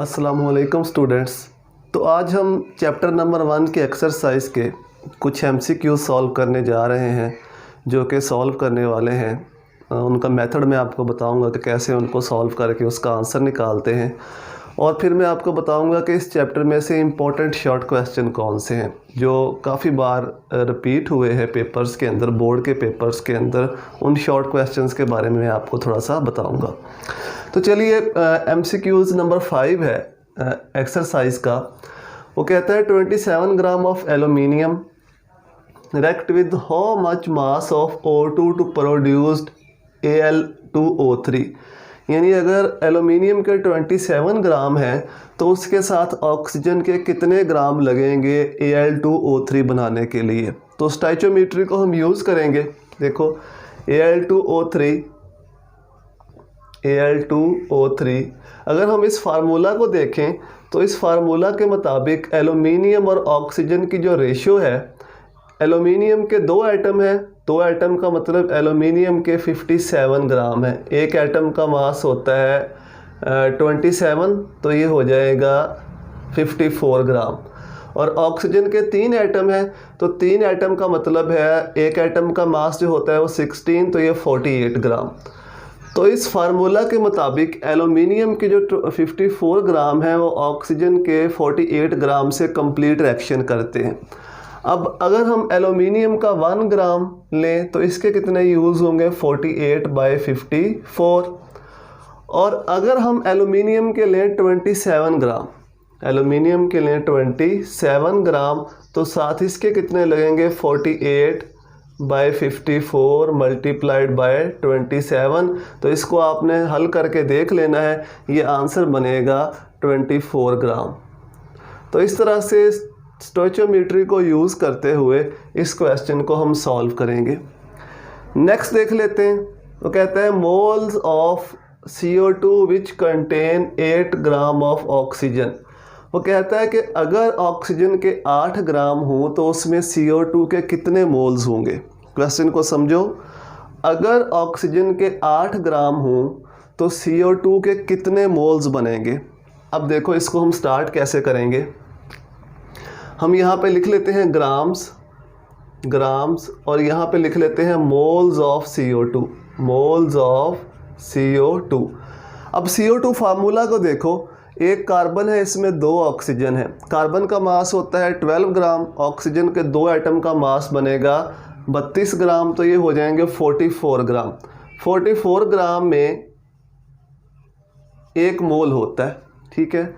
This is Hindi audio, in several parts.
अस्सलामुअलैकुम स्टूडेंट्स। तो आज हम चैप्टर नंबर 1 के एक्सरसाइज के कुछ MCQ सॉल्व करने जा रहे हैं, जो कि सॉल्व करने वाले हैं। उनका मेथड मैं आपको बताऊंगा कि कैसे उनको सॉल्व करके उसका आंसर निकालते हैं, और फिर मैं आपको बताऊंगा कि इस चैप्टर में से इम्पोर्टेंट शॉर्ट क्वेश्चन कौन से हैं जो काफ़ी बार रिपीट हुए हैं पेपर्स के अंदर, बोर्ड के पेपर्स के अंदर। उन शॉर्ट क्वेश्चंस के बारे में मैं आपको थोड़ा सा बताऊंगा। तो चलिए, MCQs नंबर 5 है एक्सरसाइज का। वो कहता है 27 gram of aluminium react with how much mass of O2 to produced Al2O3। यानी अगर एलुमिनियम के 27 ग्राम है तो उसके साथ ऑक्सीजन के कितने ग्राम लगेंगे Al2O3 बनाने के लिए। तो स्टोइचियोमेट्री को हम यूज़ करेंगे। देखो Al2O3, अगर हम इस फार्मूला को देखें तो इस फार्मूला के मुताबिक एलुमिनियम और ऑक्सीजन की जो रेशियो है, एलुमिनियम के 2 एटम हैं, 2 एटम का मतलब एलुमिनियम के 57 ग्राम है। एक एटम का मास होता है 27, तो ये हो जाएगा 54 ग्राम। और ऑक्सीजन के 3 एटम हैं, तो 3 एटम का मतलब है एक एटम का मास जो होता है वो 16, तो ये 48 ग्राम। तो इस फार्मूला के मुताबिक एलुमिनियम के जो 54 ग्राम है वो ऑक्सीजन के 48 ग्राम से कंप्लीट रिएक्शन करते हैं। अब अगर हम एलुमिनियम का 1 ग्राम लें तो इसके कितने यूज़ होंगे, 48/54। और अगर हम एलुमिनियम के लें 27 ग्राम, एलुमिनियम के लें 27 ग्राम, तो साथ इसके कितने लगेंगे, 48/54 मल्टीप्लाइड बाय 27। तो इसको आपने हल करके देख लेना है, ये आंसर बनेगा 24 ग्राम। तो इस तरह से स्टोइचियोमेट्री को यूज़ करते हुए इस क्वेश्चन को हम सॉल्व करेंगे। नेक्स्ट देख लेते हैं। तो कहता है moles of CO2 which contain 8 gram of oxygen. वो कहता है कि अगर ऑक्सीजन के 8 ग्राम हों तो उसमें CO2 के कितने मोल्स होंगे। क्वेश्चन को समझो, अगर ऑक्सीजन के 8 ग्राम हों तो CO2 के कितने मोल्स बनेंगे। अब देखो इसको हम स्टार्ट कैसे करेंगे। हम यहाँ पे लिख लेते हैं ग्राम्स और यहाँ पे लिख लेते हैं moles of CO2, moles of CO2। अब CO2 फार्मूला को देखो, एक कार्बन है, इसमें 2 ऑक्सीजन है। कार्बन का मास होता है 12 ग्राम, ऑक्सीजन के 2 एटम का मास बनेगा 32 ग्राम, तो ये हो जाएंगे 44 ग्राम। 44 ग्राम में 1 मोल होता है, ठीक है।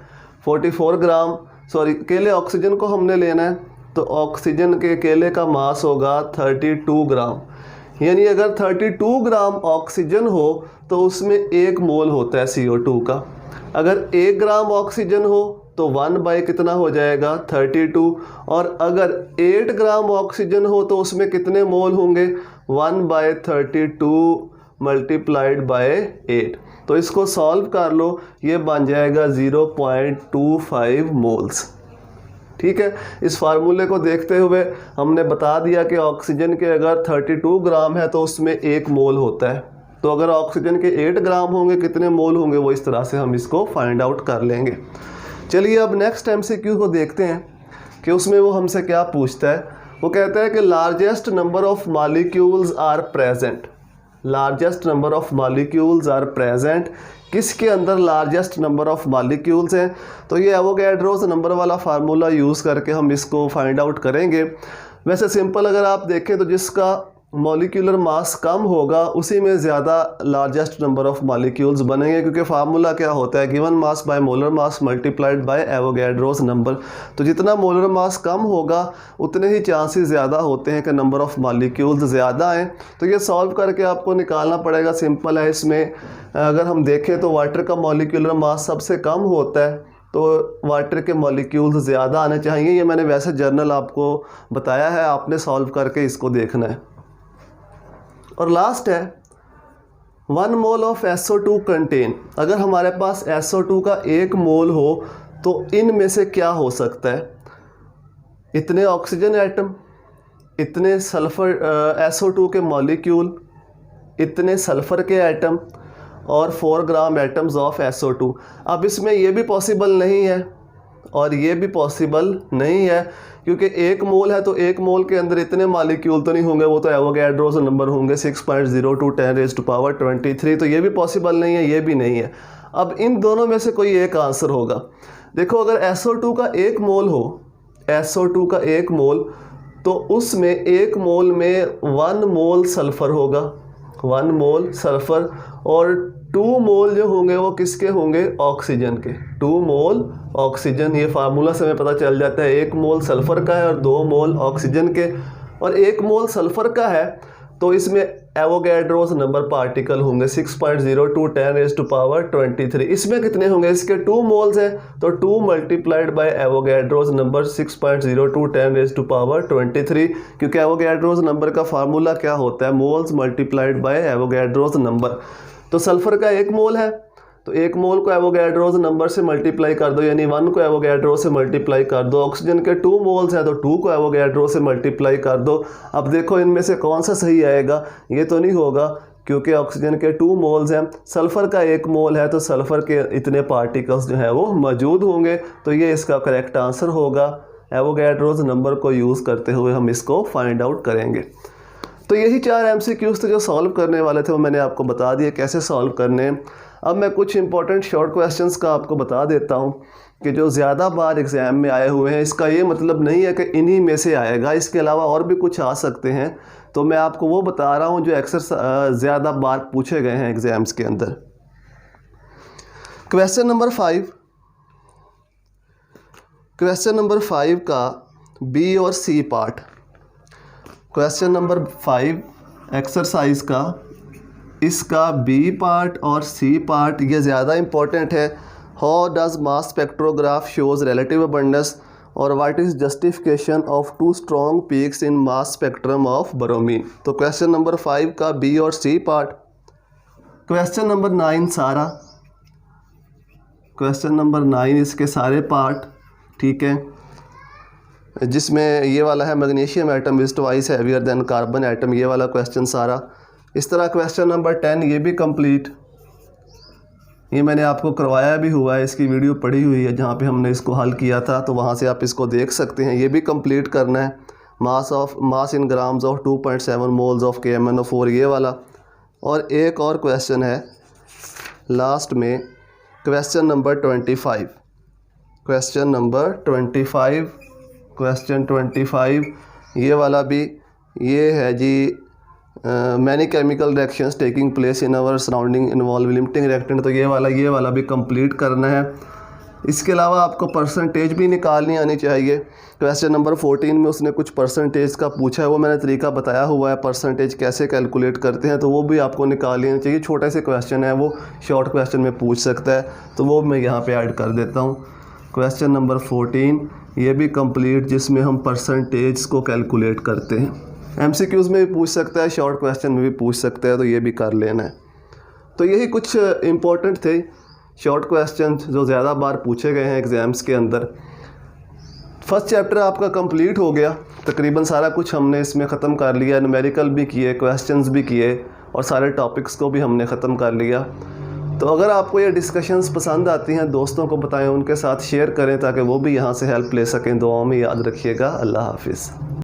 44 ग्राम, सॉरी अकेले ऑक्सीजन को हमने लेना है, तो ऑक्सीजन के अकेले का मास होगा 32 ग्राम। यानी अगर 32 ग्राम ऑक्सीजन हो तो उसमें 1 मोल होता है CO2 का। अगर 1 ग्राम ऑक्सीजन हो तो 1 कितना हो जाएगा, 32। और अगर 8 ग्राम ऑक्सीजन हो तो उसमें कितने मोल होंगे, 1/32 मल्टीप्लाइड बाय 8। तो इसको सॉल्व कर लो, ये बन जाएगा 0.25 मोल्स, ठीक है। इस फार्मूले को देखते हुए हमने बता दिया कि ऑक्सीजन के अगर 32 ग्राम है तो उसमें 1 मोल होता है। तो अगर ऑक्सीजन के 8 ग्राम होंगे कितने मोल होंगे, वो इस तरह से हम इसको फाइंड आउट कर लेंगे। चलिए अब नेक्स्ट MCQ को देखते हैं कि उसमें वो हमसे क्या पूछता है। वो कहता है कि largest number of molecules are present. Largest number of molecules are present, किसके अंदर लार्जेस्ट नंबर ऑफ मॉलिक्यूल्स हैं। तो ये एवोगैड्रोस नंबर वाला फार्मूला यूज़ करके हम इसको फाइंड आउट करेंगे। वैसे सिंपल अगर आप देखें तो जिसका मॉलिक्यूलर मास कम होगा उसी में ज़्यादा लार्जेस्ट नंबर ऑफ मॉलिक्यूल्स बनेंगे, क्योंकि फार्मूला क्या होता है, given mass by molar mass multiplied by Avogadro's number. तो जितना मोलर मास कम होगा उतने ही चांसेस ज़्यादा होते हैं कि नंबर ऑफ मॉलिक्यूल्स ज़्यादा आएँ। तो ये सॉल्व करके आपको निकालना पड़ेगा, सिंपल है। इसमें अगर हम देखें तो वाटर का मॉलिक्यूलर मास सबसे कम होता है, तो वाटर के मॉलिक्यूल्स ज़्यादा आने चाहिए। ये मैंने वैसे जर्नल आपको बताया है, आपने सॉल्व करके इसको देखना है। और लास्ट है 1 मोल ऑफ SO2 कंटेन। अगर हमारे पास SO2 का 1 मोल हो तो इनमें से क्या हो सकता है, इतने ऑक्सीजन एटम, इतने सल्फ़र SO2 के मॉलिक्यूल, इतने सल्फ़र के एटम, और 4 ग्राम एटम्स ऑफ SO2। अब इसमें ये भी पॉसिबल नहीं है और ये भी पॉसिबल नहीं है, क्योंकि 1 मोल है तो 1 मोल के अंदर इतने मालिक्यूल तो नहीं होंगे, वो तो एवोगैड्रोस नंबर होंगे 6.02 10⁻23। तो ये भी पॉसिबल नहीं है, ये भी नहीं है। अब इन दोनों में से कोई एक आंसर होगा। देखो, अगर SO2 का 1 मोल हो, SO2 का 1 मोल, तो उसमें 1 मोल में 1 मोल सल्फ़र होगा, 1 मोल सल्फ़र, और 2 मोल जो होंगे वो किसके होंगे? ऑक्सीजन के। 2 मोल ऑक्सीजन, ये फार्मूला से हमें पता चल जाता है। 1 मोल सल्फ़र का है और 2 मोल ऑक्सीजन के। और 1 मोल सल्फ़र का है तो इसमें एवोगैड्रोस नंबर पार्टिकल होंगे 6.02 10⁻23। इसमें कितने होंगे? इसके 2 मोल्स हैं तो 2 मल्टीप्लाइड बाय एवोगैड्रोस नंबर 6.02 10⁻23, क्योंकि एवोगैड्रोस नंबर का फार्मूला क्या होता है? Moles multiplied by Avogadro's number. तो सल्फ़र का 1 मोल है तो 1 मोल को एवोगैड्रोस नंबर से मल्टीप्लाई कर दो, यानी 1 को एवोगैड्रोस से मल्टीप्लाई कर दो। ऑक्सीजन के 2 मोल्स हैं तो 2 को एवोगैड्रोस से मल्टीप्लाई कर दो। अब देखो इनमें से कौन सा सही आएगा? ये तो नहीं होगा, क्योंकि ऑक्सीजन के 2 मोल्स हैं, सल्फ़र का 1 मोल है तो सल्फ़र के इतने पार्टिकल्स जो हैं वो मौजूद होंगे। तो ये इसका करेक्ट आंसर होगा। एवोगैड्रोस नंबर को यूज़ करते हुए हम इसको फाइंड आउट करेंगे। तो यही 4 MCQs थे जो सॉल्व करने वाले थे, वो मैंने आपको बता दिया कैसे सॉल्व करने हैं। अब मैं कुछ इंपॉर्टेंट शॉर्ट क्वेश्चंस का आपको बता देता हूँ कि जो ज़्यादा बार एग्ज़ाम में आए हुए हैं। इसका ये मतलब नहीं है कि इन्हीं में से आएगा, इसके अलावा और भी कुछ आ सकते हैं। तो मैं आपको वो बता रहा हूँ जो एक्सरसाइज ज़्यादा बार पूछे गए हैं एग्ज़ाम्स के अंदर। क्वेश्चन नंबर 5 का B और C part. Question number 5 exercise का, इसका B पार्ट और C पार्ट ये ज़्यादा इम्पोर्टेंट है। How does mass spectrograph shows relative abundance और what is justification of 2 strong peaks in mass spectrum of bromine. तो क्वेश्चन नंबर 5 का B और C पार्ट। क्वेश्चन नंबर 9 सारा, क्वेश्चन नंबर 9 इसके सारे पार्ट, ठीक है, जिसमें ये वाला है magnesium atom is twice heavier than carbon atom, ये वाला क्वेश्चन सारा। इस तरह क्वेश्चन नंबर 10 ये भी कंप्लीट, ये मैंने आपको करवाया भी हुआ है, इसकी वीडियो पड़ी हुई है जहाँ पे हमने इसको हल किया था, तो वहाँ से आप इसको देख सकते हैं। ये भी कंप्लीट करना है। Mass in grams of 2.7 moles of KMnO4, ये वाला। और एक और क्वेश्चन है लास्ट में, क्वेश्चन नंबर 25। क्वेश्चन नंबर 25 ये वाला भी, ये है जी many chemical reactions taking place in our surrounding involve limiting reactant. तो ये वाला भी कंप्लीट करना है। इसके अलावा आपको परसेंटेज भी निकालनी आनी चाहिए। क्वेश्चन नंबर 14 में उसने कुछ परसेंटेज का पूछा है, वो मैंने तरीका बताया हुआ है परसेंटेज कैसे कैलकुलेट करते हैं, तो वो भी आपको निकाल लेना चाहिए। छोटे से क्वेश्चन है, वो शॉर्ट क्वेश्चन में पूछ सकता है, तो वो मैं यहाँ पे ऐड कर देता हूँ। क्वेश्चन नंबर 14 ये भी कंप्लीट, जिसमें हम परसेंटेज को कैलकुलेट करते हैं। MCQs में भी पूछ सकता है, शॉर्ट क्वेश्चन में भी पूछ सकता है, तो ये भी कर लेना है। तो यही कुछ इम्पोर्टेंट थे शॉर्ट क्वेश्चन जो ज़्यादा बार पूछे गए हैं एग्ज़ाम्स के अंदर। फर्स्ट चैप्टर आपका कंप्लीट हो गया, तकरीबन सारा कुछ हमने इसमें ख़त्म कर लिया। न्यूमेरिकल भी किए, क्वेश्चंस भी किए और सारे टॉपिक्स को भी हमने ख़त्म कर लिया। तो अगर आपको ये डिस्कशंस पसंद आती हैं, दोस्तों को बताएं, उनके साथ शेयर करें ताकि वो भी यहाँ से हेल्प ले सकें। दुआओं में याद रखिएगा। अल्लाह हाफिज़।